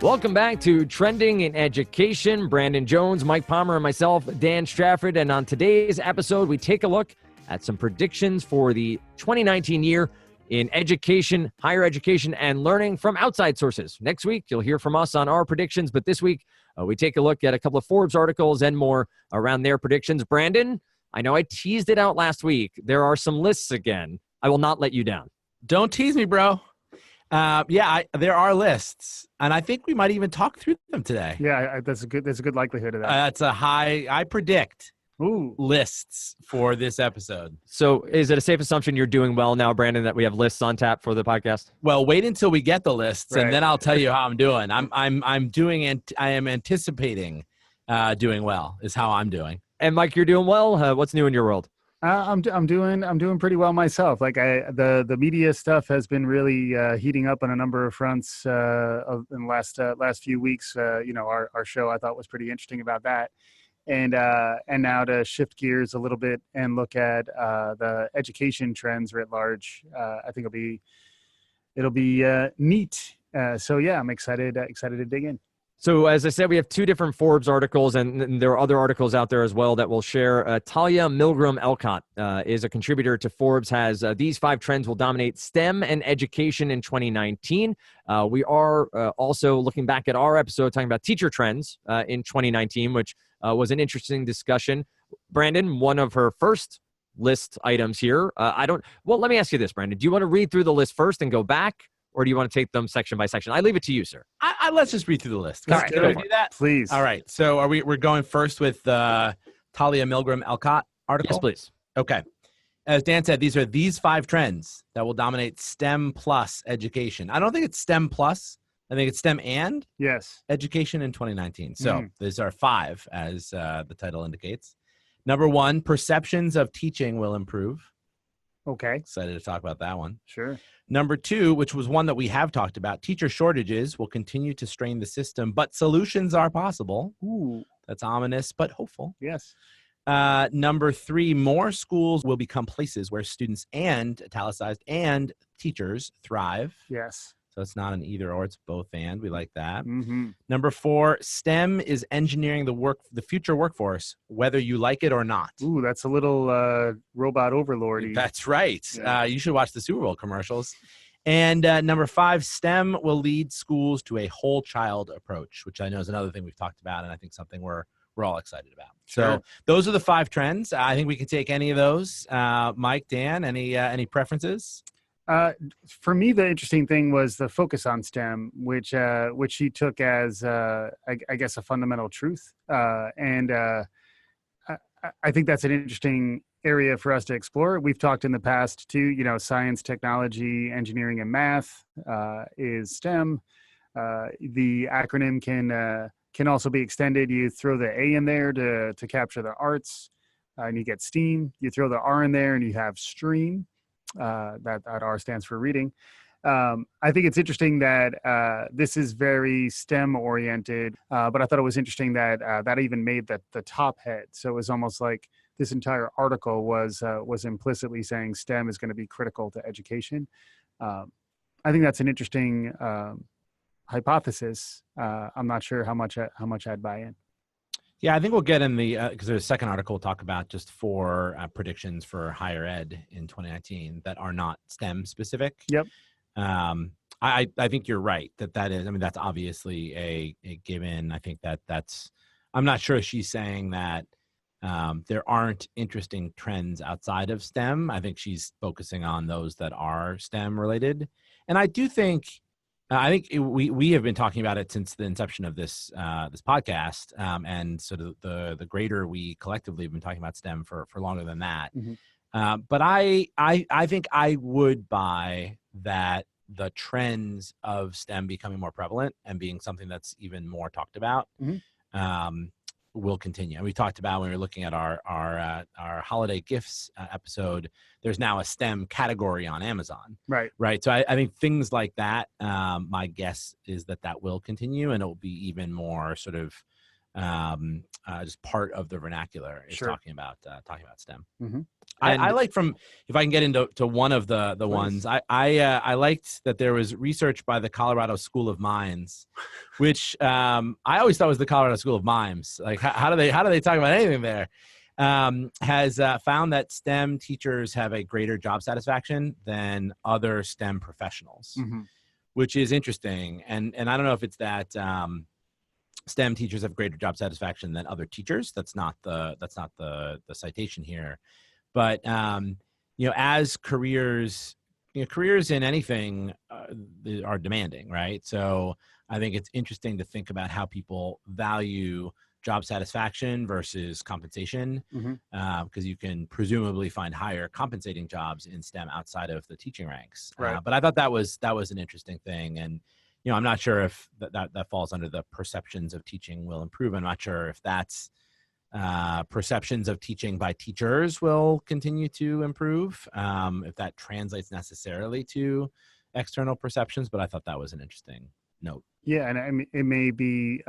Welcome back to Trending in Education. Brandon Jones, Mike Palmer, and myself, Dan Strafford. And on today's episode, we take a look at some predictions for the 2019 year in education, higher education, and learning from outside sources. Next week, you'll hear from us on our predictions. But this week, we take a look at a couple of Forbes articles and more around their predictions. Brandon, I know I teased it out last week. There are some lists again. I will not let you down. Don't tease me, bro. There are lists, and I think we might even talk through them today. Yeah, that's a good likelihood of that. That's a high. I predict Ooh. lists for this episode. So is it a safe assumption you're doing well now, Brandon, that we have lists on tap for the podcast? Well, wait until we get the lists, Right. and then I'll tell you how I'm doing. I am anticipating doing well is how I'm doing. And Mike, you're doing well. What's new in your world? I'm doing pretty well myself. Like the media stuff has been really heating up on a number of fronts in the last few weeks. Our show I thought was pretty interesting about that, and now to shift gears a little bit and look at the education trends writ large. I think it'll be neat. So yeah, I'm excited to dig in. So as I said, we have two different Forbes articles, and there are other articles out there as well that we'll share. Talia Milgram-Elcott is a contributor to Forbes, has these 5 trends will dominate STEM and education in 2019. We are also looking back at our episode talking about teacher trends in 2019, which was an interesting discussion. Brandon, one of her first list items here. Let me ask you this, Brandon. Do you want to read through the list first and go back? Or do you want to take them section by section? I leave it to you, sir. Let's just read through the list. All right, Can we do that? Please. All right. So we're going first with the Talia Milgram-Elcott article? Yes, please. Okay. As Dan said, these 5 trends that will dominate STEM plus education. I don't think it's STEM plus. I think it's STEM and education in 2019. So these are 5, as the title indicates. Number 1, perceptions of teaching will improve. Okay. Excited to talk about that one. Sure. Number 2, which was one that we have talked about, teacher shortages will continue to strain the system, but solutions are possible. Ooh. That's ominous, but hopeful. Yes. Number 3, more schools will become places where students and, italicized, and teachers thrive. Yes. So it's not an either or, it's both and. We like that. Mm-hmm. Number 4, STEM is engineering the future workforce, whether you like it or not. Ooh, that's a little robot overlord-y. That's right. Yeah. You should watch the Super Bowl commercials. And number 5, STEM will lead schools to a whole child approach, which I know is another thing we've talked about, and I think something we're all excited about. Sure. So those are the 5 trends. I think we can take any of those. Mike, Dan, any preferences? For me, the interesting thing was the focus on STEM, which she took as, I guess, a fundamental truth. And I think that's an interesting area for us to explore. We've talked in the past too, science, technology, engineering, and math is STEM. The acronym can also be extended. You throw the A in there to capture the arts, and you get STEAM. You throw the R in there, and you have STREAM. That R stands for reading. I think it's interesting that this is very STEM oriented, but I thought it was interesting that that even made the top head. So it was almost like this entire article was implicitly saying STEM is going to be critical to education. I think that's an interesting hypothesis. I'm not sure how much I'd buy in. Yeah, I think we'll get in the because there's a second article we'll talk about just for predictions for higher ed in 2019 that are not STEM specific. Yep. I think you're right that is. I mean, that's obviously a given. I think that's. I'm not sure she's saying that there aren't interesting trends outside of STEM. I think she's focusing on those that are STEM related, and I do think. I think we have been talking about it since the inception of this podcast, and sort of the greater we collectively have been talking about STEM for longer than that. Mm-hmm. But I think I would buy that the trends of STEM becoming more prevalent and being something that's even more talked about will continue. And we talked about when we were looking at our holiday gifts episode, there's now a STEM category on Amazon. Right. So I think things like that, my guess is that will continue, and it will be even more sort of just part of the vernacular is Sure. talking about STEM. Mm-hmm. I like if I can get into one of the Please. ones, I liked that there was research by the Colorado School of Mines, which I always thought was the Colorado School of Mimes. Like how do they talk about anything there? Has found that STEM teachers have a greater job satisfaction than other STEM professionals, Mm-hmm. which is interesting. And I don't know if it's that STEM teachers have greater job satisfaction than other teachers. That's not the citation here. But as careers in anything are demanding, right? So I think it's interesting to think about how people value job satisfaction versus compensation, because you can presumably find higher compensating jobs in STEM outside of the teaching ranks. Right. But I thought that was an interesting thing, and I'm not sure if that falls under the perceptions of teaching will improve. I'm not sure if that's perceptions of teaching by teachers will continue to improve, if that translates necessarily to external perceptions, but I thought that was an interesting note. Yeah, and I mean, it may be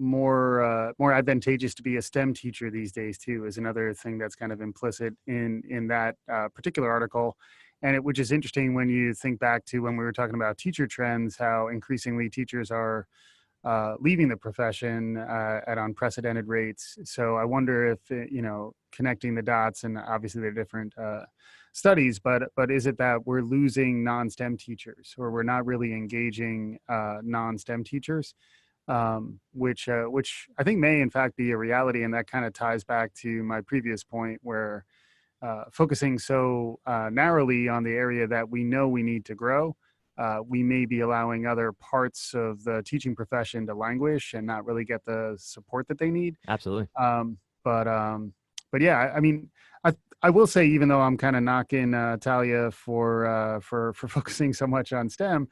more advantageous to be a STEM teacher these days too, is another thing that's kind of implicit in that particular article. And which is interesting when you think back to when we were talking about teacher trends, how increasingly teachers are leaving the profession at unprecedented rates. So I wonder if, connecting the dots, and obviously they're different studies, but is it that we're losing non-STEM teachers, or we're not really engaging non-STEM teachers, which I think may in fact be a reality. And that kind of ties back to my previous point where focusing so narrowly on the area that we know we need to grow, we may be allowing other parts of the teaching profession to languish and not really get the support that they need. Absolutely. But yeah, I mean, I will say, even though I'm kind of knocking Talia for focusing so much on STEM,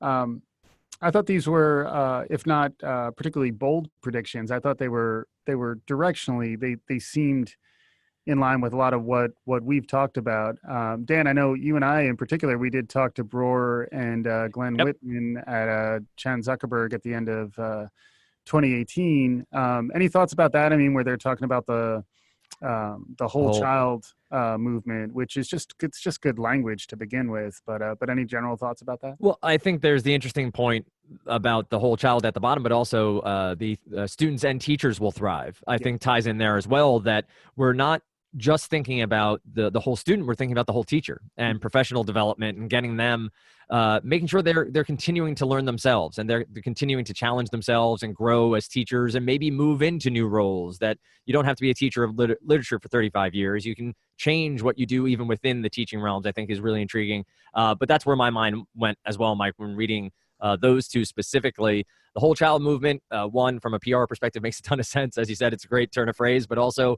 I thought these were, if not particularly bold predictions, I thought they were directionally, they seemed in line with a lot of what we've talked about. Dan, I know you and I in particular, we did talk to Broer and Glenn Whitman at Chan Zuckerberg at the end of 2018. Any thoughts about that? I mean, where they're talking about the whole child movement, which is it's just good language to begin with. But any general thoughts about that? Well, I think there's the interesting point about the whole child at the bottom, but also the students and teachers will thrive. I think ties in there as well, that we're not just thinking about the whole student, we're thinking about the whole teacher and professional development and getting them, making sure they're continuing to learn themselves, and they're continuing to challenge themselves and grow as teachers, and maybe move into new roles. That you don't have to be a teacher of literature for 35 years. You can change what you do even within the teaching realms, I think is really intriguing. But that's where my mind went as well, Mike, when reading those two specifically. The whole child movement, one, from a PR perspective, makes a ton of sense. As you said, it's a great turn of phrase, but also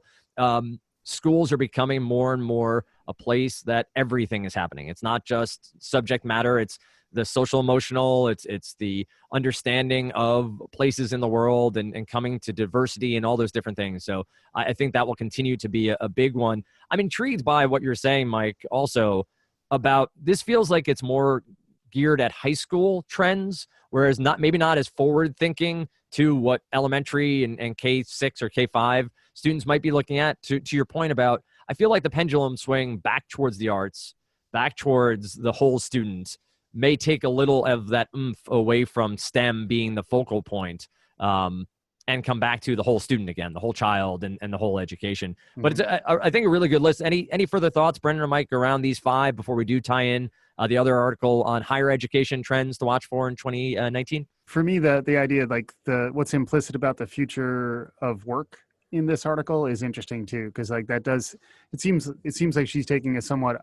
schools are becoming more and more a place that everything is happening. It's not just subject matter. It's the social emotional. It's the understanding of places in the world and coming to diversity and all those different things. So I think that will continue to be a big one. I'm intrigued by what you're saying, Mike, also about this. Feels like it's more geared at high school trends, whereas maybe not as forward thinking to what elementary and K6 or K5 students might be looking at. To your point about, I feel like the pendulum swing back towards the arts, back towards the whole student, may take a little of that oomph away from STEM being the focal point, and come back to the whole student again, the whole child and the whole education. But it's, I think, a really good list. Any further thoughts, Brendan or Mike, around these five before we do tie in the other article on higher education trends to watch for in 2019? For me, the idea, like what's implicit about the future of work in this article is interesting too, because like it seems like she's taking a somewhat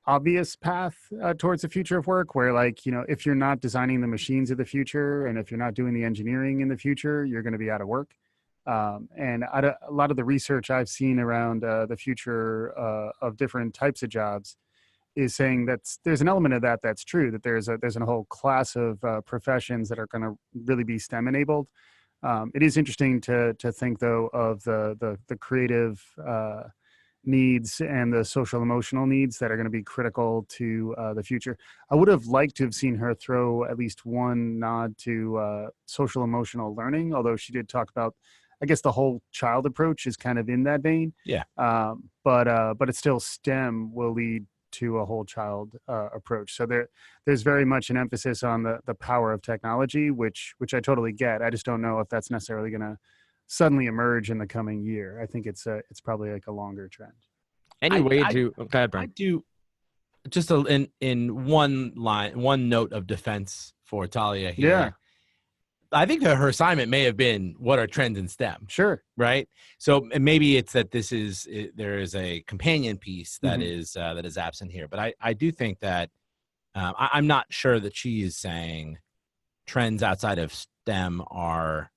obvious path towards the future of work, where, like, if you're not designing the machines of the future, and if you're not doing the engineering in the future, you're going to be out of work. And a lot of the research I've seen around the future of different types of jobs is saying that there's an element of that's true, that there's a whole class of professions that are going to really be STEM enabled. It is interesting to think, though, of the creative needs and the social emotional needs that are going to be critical to the future. I would have liked to have seen her throw at least one nod to social emotional learning, although she did talk about, I guess the whole child approach is kind of in that vein. Yeah. But it's still STEM will lead to a whole child approach. So there's very much an emphasis on the power of technology, which I totally get. I just don't know if that's necessarily going to suddenly emerge in the coming year. I think it's probably like a longer trend. Any way to go ahead, I Brian. do just in one note of defense for Talia here. Yeah. I think that her assignment may have been what are trends in STEM. Sure. Right. So maybe it's that there is a companion piece that Mm-hmm. is absent here. But I do think that I'm not sure that she is saying trends outside of STEM are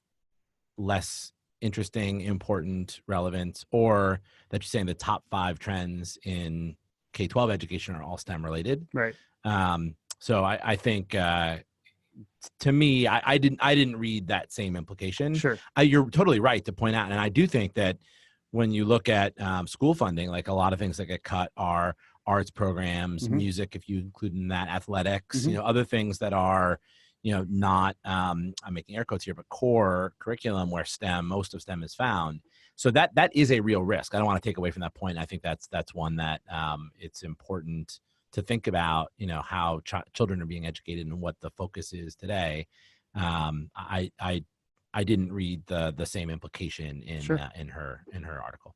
less interesting, important, relevant, or that she's saying the top 5 trends in K-12 education are all STEM related. Right. So I think to me, I didn't read that same implication. Sure. You're totally right to point out, and I do think that when you look at school funding, like a lot of things that get cut are arts programs, Mhm. music, if you include in that, athletics, Mhm. other things that are not I'm making air quotes here, but core curriculum where most of STEM is found. So that is a real risk. I don't want to take away from that point. I think that's one that it's important to think about, how children are being educated and what the focus is today. I didn't read the same implication in Sure. in her article.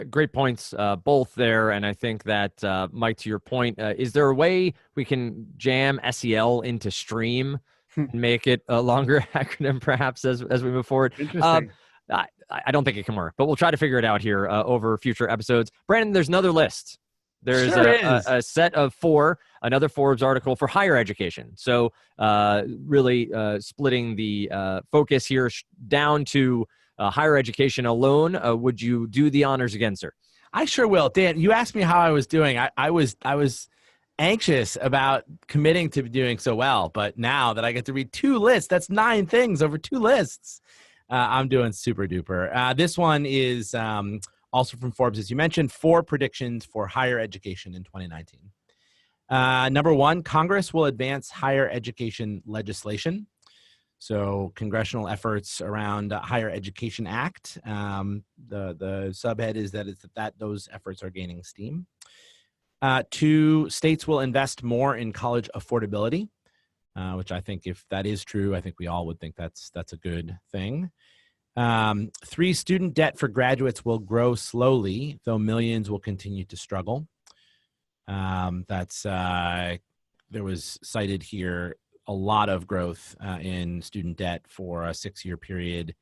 Great points, both there. And I think that, Mike, to your point, is there a way we can jam SEL into STREAM and make it a longer acronym, perhaps, as we move forward? Interesting. I don't think it can work, but we'll try to figure it out here over future episodes. Brandon, there's another list. There's Sure is. a set of 4, another Forbes article for higher education. So really splitting the focus here down to higher education alone. Would you do the honors again, sir? I sure will. Dan, you asked me how I was doing. I was anxious about committing to doing so well, but now that I get to read 2 lists, that's 9 things over 2 lists. I'm doing super duper. This one is also from Forbes, as you mentioned, 4 predictions for higher education in 2019. Number 1, Congress will advance higher education legislation. So congressional efforts around Higher Education Act. The subhead is that those efforts are gaining steam. 2, states will invest more in college affordability, which I think if that is true, I think we all would think that's a good thing. 3, student debt for graduates will grow slowly, though millions will continue to struggle. There was cited here a lot of growth in student debt for a 6-year period,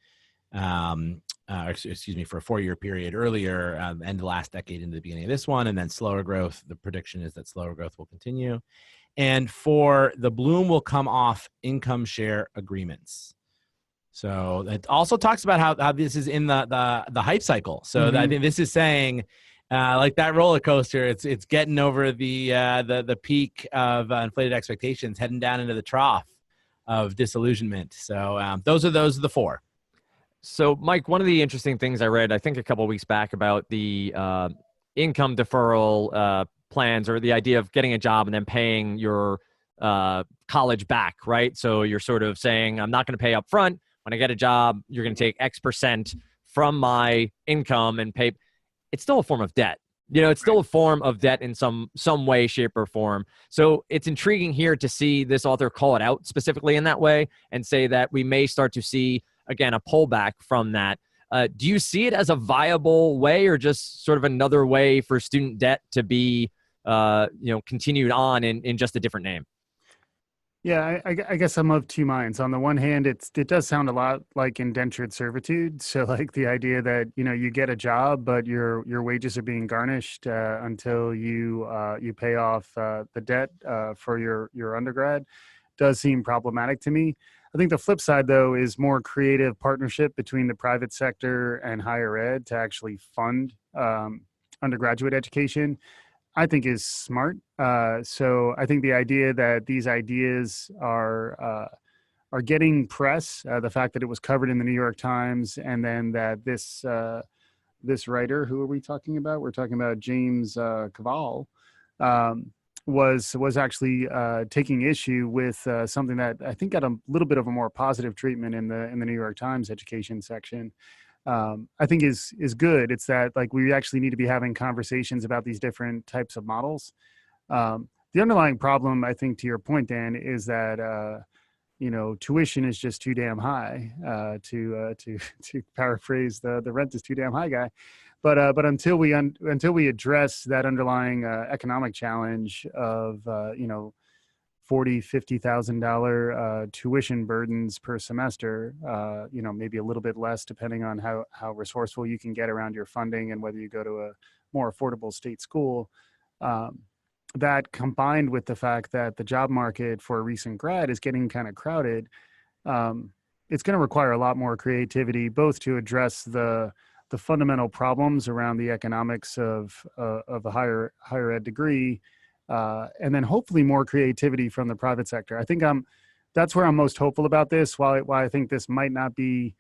for a 4-year period earlier, end of last decade into the beginning of this one, and then slower growth. The prediction is that slower growth will continue. And for the bloom will come off income share agreements. So it also talks about how this is in the hype cycle. So I think this is saying, like that roller coaster, it's getting over the peak of inflated expectations, heading down into the trough of disillusionment. So those are the 4. So, Mike, one of the interesting things I read, I think a couple of weeks back, about the income deferral plans, or the idea of getting a job and then paying your college back, right? So you're sort of saying, I'm not going to pay up front. When I get a job, you're going to take X% from my income and pay. It's still a form of debt. It's still a form of debt in some way, shape, or form. So it's intriguing here to see this author call it out specifically in that way and say that we may start to see, again, a pullback from that. Do you see it as a viable way, or just sort of another way for student debt to be, continued on in just a different name? Yeah, I guess I'm of 2 minds. On the one hand, it does sound a lot like indentured servitude. So, like the idea that you get a job, but your wages are being garnished until you pay off the debt for your undergrad, does seem problematic to me. I think the flip side, though, is more creative partnership between the private sector and higher ed to actually fund undergraduate education, I think is smart. So I think the idea that these ideas are getting press, the fact that it was covered in the New York Times, and then that this writer, who are we talking about? We're talking about James Cavall, was actually taking issue with something that I think got a little bit of a more positive treatment in the New York Times education section. I think is good. It's that, like, we actually need to be having conversations about these different types of models. The underlying problem, I think, to your point, Dan, is that tuition is just too damn high. To paraphrase the rent is too damn high guy. But until we address that underlying economic challenge of $40,000-$50,000 tuition burdens per semester, maybe a little bit less depending on how resourceful you can get around your funding and whether you go to a more affordable state school. That, combined with the fact that the job market for a recent grad is getting kind of crowded, it's going to require a lot more creativity, both to address the fundamental problems around the economics of a higher ed degree, and then hopefully more creativity from the private sector. I think that's where I'm most hopeful about this. While I think this might not be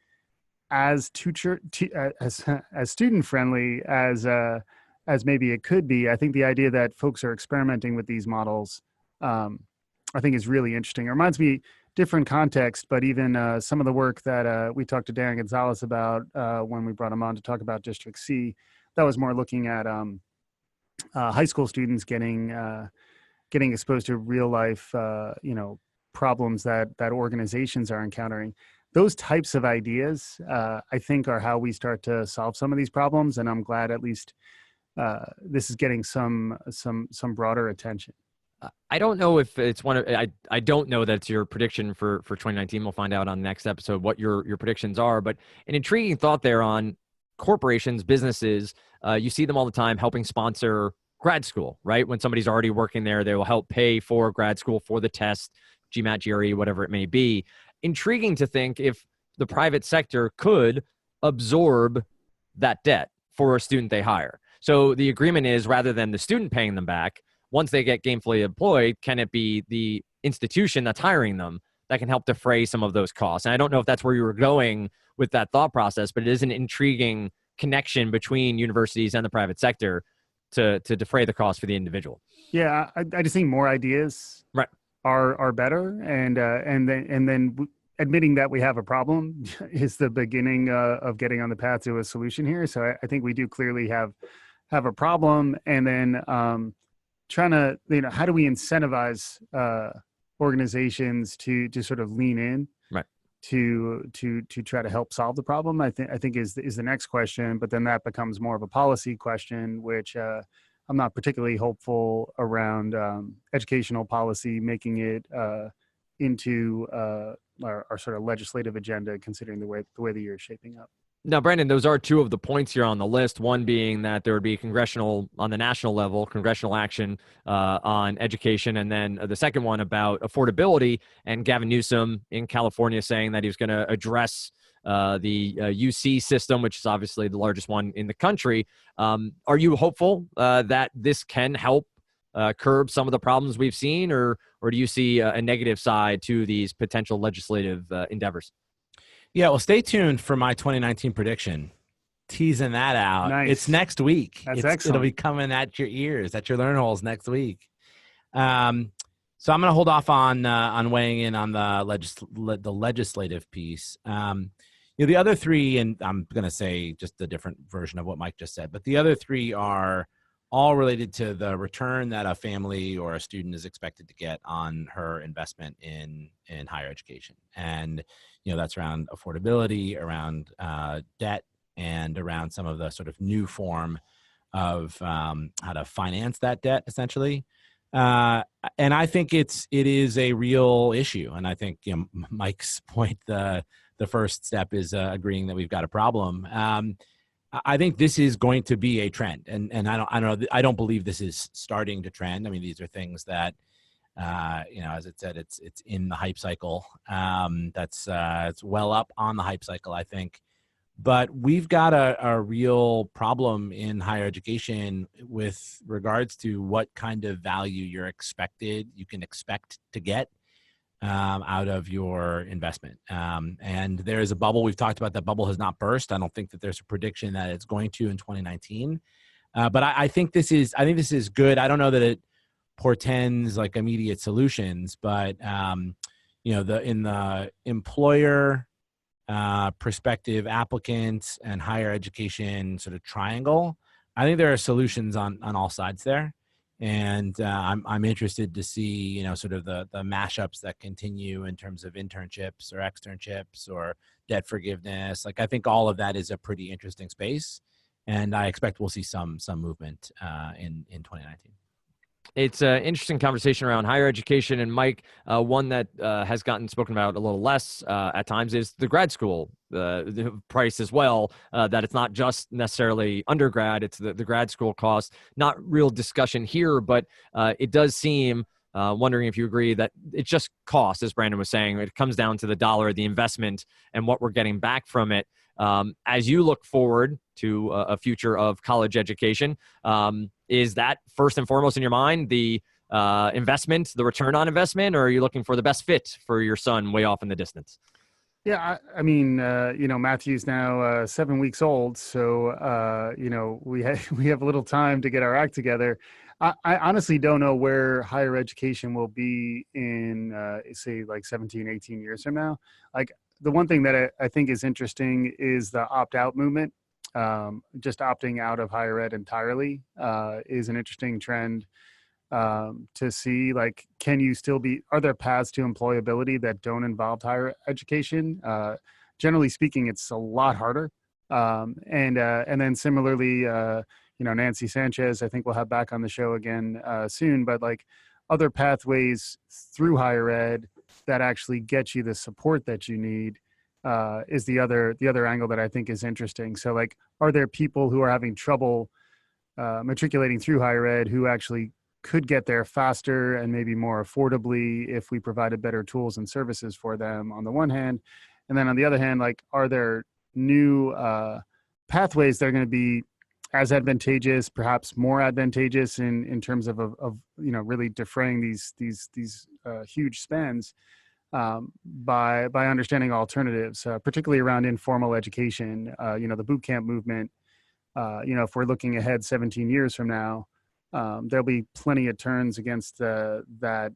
as student friendly as maybe it could be, I think the idea that folks are experimenting with these models, I think, is really interesting. It reminds me, different context, but even some of the work that we talked to Dan Gonzalez about when we brought him on to talk about District C, that was more looking at high school students getting exposed to real life, problems that organizations are encountering. Those types of ideas, I think, are how we start to solve some of these problems, and I'm glad at least this is getting some broader attention. I don't know if it's I don't know that it's your prediction for 2019. We'll find out on the next episode what your predictions are, but an intriguing thought there on corporations, businesses. You see them all the time helping sponsor grad school, right? When somebody's already working there, they will help pay for grad school, for the test, GMAT, GRE, whatever it may be. Intriguing to think if the private sector could absorb that debt for a student they hire. So the agreement is, rather than the student paying them back, once they get gainfully employed, can it be the institution that's hiring them that can help defray some of those costs? And I don't know if that's where you were going with that thought process, but it is an intriguing connection between universities and the private sector to defray the cost for the individual. Yeah, I just think more ideas right. are better, and then admitting that we have a problem is the beginning of getting on the path to a solution here. So I think we do clearly have a problem, and then trying to, how do we incentivize organizations to sort of lean in, right, to try to help solve the problem, I think is the next question. But then that becomes more of a policy question, which I'm not particularly hopeful around educational policy, making it into our sort of legislative agenda, considering the way the year is shaping up. Now, Brandon, those are two of the points here on the list. One being that there would be on the national level, congressional action on education. And then the second one about affordability, and Gavin Newsom in California saying that he was going to address the UC system, which is obviously the largest one in the country. Are you hopeful that this can help curb some of the problems we've seen, or do you see a negative side to these potential legislative endeavors? Yeah, well, stay tuned for my 2019 prediction. Teasing that out. Nice. It's next week. That's excellent. It'll be coming at your ears, at your learn holes next week. So I'm going to hold off on weighing in on the legislative piece. The other three, and I'm going to say just a different version of what Mike just said, but the other three are all related to the return that a family or a student is expected to get on her investment in higher education. And, that's around affordability, around debt, and around some of the sort of new form of how to finance that debt, essentially. And I think it is a real issue. And I think Mike's point, the first step is agreeing that we've got a problem. I think this is going to be a trend, and I don't believe this is starting to trend. I mean, these are things that, as it said, it's in the hype cycle. It's well up on the hype cycle, I think. But we've got a real problem in higher education with regards to what kind of value you can expect to get out of your investment. And there is a bubble. We've talked about that bubble has not burst. I don't think that there's a prediction that it's going to in 2019. But I think this is good. I don't know that it portends like immediate solutions, but in the employer prospective applicants and higher education sort of triangle, I think there are solutions on all sides there. And I'm interested to see, sort of the mashups that continue in terms of internships or externships or debt forgiveness. Like, I think all of that is a pretty interesting space, and I expect we'll see some movement in 2019. It's an interesting conversation around higher education. And Mike, one that has gotten spoken about a little less at times is the grad school the price as well, that it's not just necessarily undergrad, it's the grad school cost. Not real discussion here, but it does seem, wondering if you agree, that it's just cost, as Brandon was saying. It comes down to the dollar, the investment, and what we're getting back from it. As you look forward to a future of college education, is that first and foremost in your mind, the investment, the return on investment, or are you looking for the best fit for your son way off in the distance? Yeah, I mean, Matthew's now 7 weeks old, so we have a little time to get our act together. I honestly don't know where higher education will be in, say, like 17, 18 years from now. Like, the one thing that I think is interesting is the opt-out movement. Just opting out of higher ed entirely is an interesting trend to see. Like, can you still are there paths to employability that don't involve higher education? Generally speaking, it's a lot harder. And then similarly, Nancy Sanchez, I think we'll have back on the show again soon, but like other pathways through higher ed that actually get you the support that you need is the other angle that I think is interesting. So like, are there people who are having trouble matriculating through higher ed who actually could get there faster and maybe more affordably if we provided better tools and services for them on the one hand? And then on the other hand, like, are there new pathways that are going to be as advantageous, perhaps more advantageous in terms of really defraying these huge spends by understanding alternatives, particularly around informal education. The boot camp movement. If we're looking ahead 17 years from now, there'll be plenty of turns against that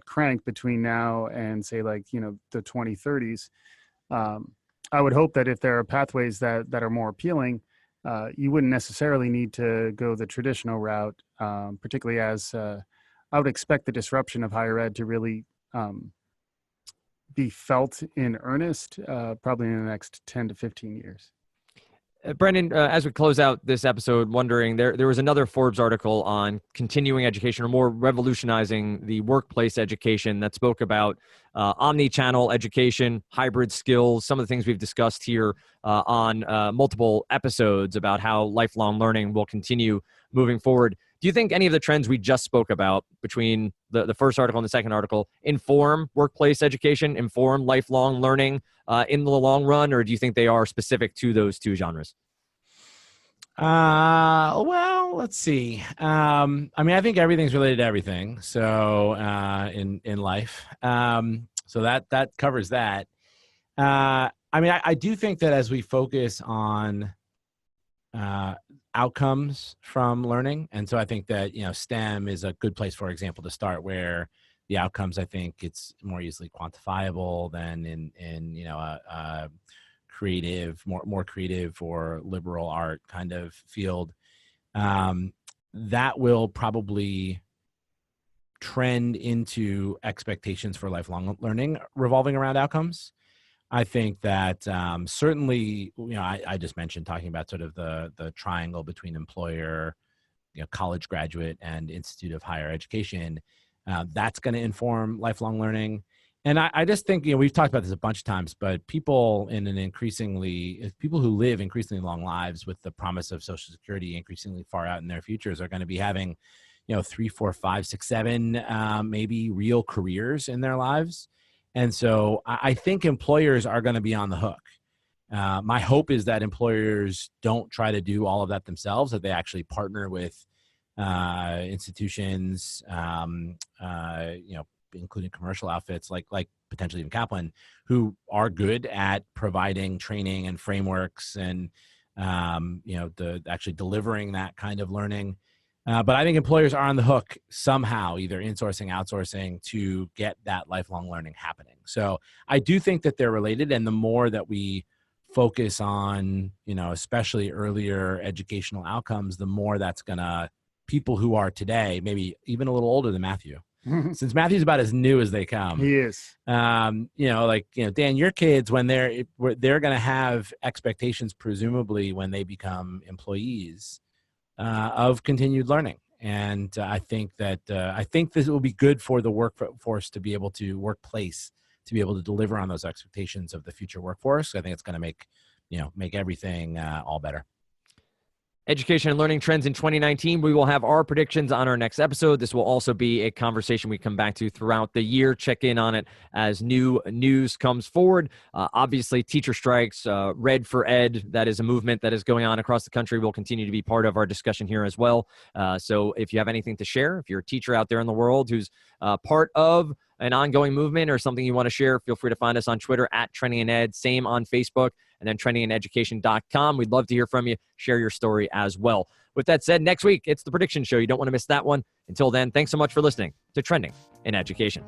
crank between now and, say, like, the 2030s. I would hope that if there are pathways that are more appealing, you wouldn't necessarily need to go the traditional route, particularly as I would expect the disruption of higher ed to really be felt in earnest probably in the next 10 to 15 years. Brendan, as we close out this episode, wondering, there was another Forbes article on continuing education, or more revolutionizing the workplace education, that spoke about omni-channel education, hybrid skills, some of the things we've discussed here on multiple episodes about how lifelong learning will continue moving forward. Do you think any of the trends we just spoke about between the first article and the second article inform workplace education, inform lifelong learning in the long run, or do you think they are specific to those two genres? Well, let's see. I think everything's related to everything. So in life, so that covers that. I do think that as we focus on outcomes from learning, and so I think that STEM is a good place, for example, to start, where the outcomes, I think it's more easily quantifiable than in a creative, more creative or liberal art kind of field. That will probably trend into expectations for lifelong learning revolving around outcomes. I think that certainly, I just mentioned talking about sort of the triangle between employer, college graduate, and institute of higher education. That's going to inform lifelong learning. And I just think, we've talked about this a bunch of times, but people who live increasingly long lives with the promise of Social Security increasingly far out in their futures are going to be having, 3, 4, 5, 6, 7, maybe real careers in their lives. And so I think employers are going to be on the hook. My hope is that employers don't try to do all of that themselves, that they actually partner with institutions, including commercial outfits like potentially even Kaplan, who are good at providing training and frameworks and actually delivering that kind of learning. But I think employers are on the hook somehow, either insourcing, outsourcing, to get that lifelong learning happening. So I do think that they're related, and the more that we focus on, especially earlier educational outcomes, the more that's gonna people who are today, maybe even a little older than Matthew, since Matthew's about as new as they come. He is. Dan, your kids, when they're gonna have expectations, presumably when they become employees, of continued learning. And I think this will be good for the workforce to be able to workplace to be able to deliver on those expectations of the future workforce. I think it's going to make everything all better. Education and learning trends in 2019. We will have our predictions on our next episode. This will also be a conversation we come back to throughout the year. Check in on it as new news comes forward. Obviously, teacher strikes, Red for Ed, that is a movement that is going on across the country, will continue to be part of our discussion here as well. So if you have anything to share, if you're a teacher out there in the world who's part of an ongoing movement or something you want to share, feel free to find us on Twitter at Trending in Ed, same on Facebook, and then trendingineducation.com. We'd love to hear from you. Share your story as well. With that said, next week, it's the prediction show. You don't want to miss that one. Until then, thanks so much for listening to Trending in Education.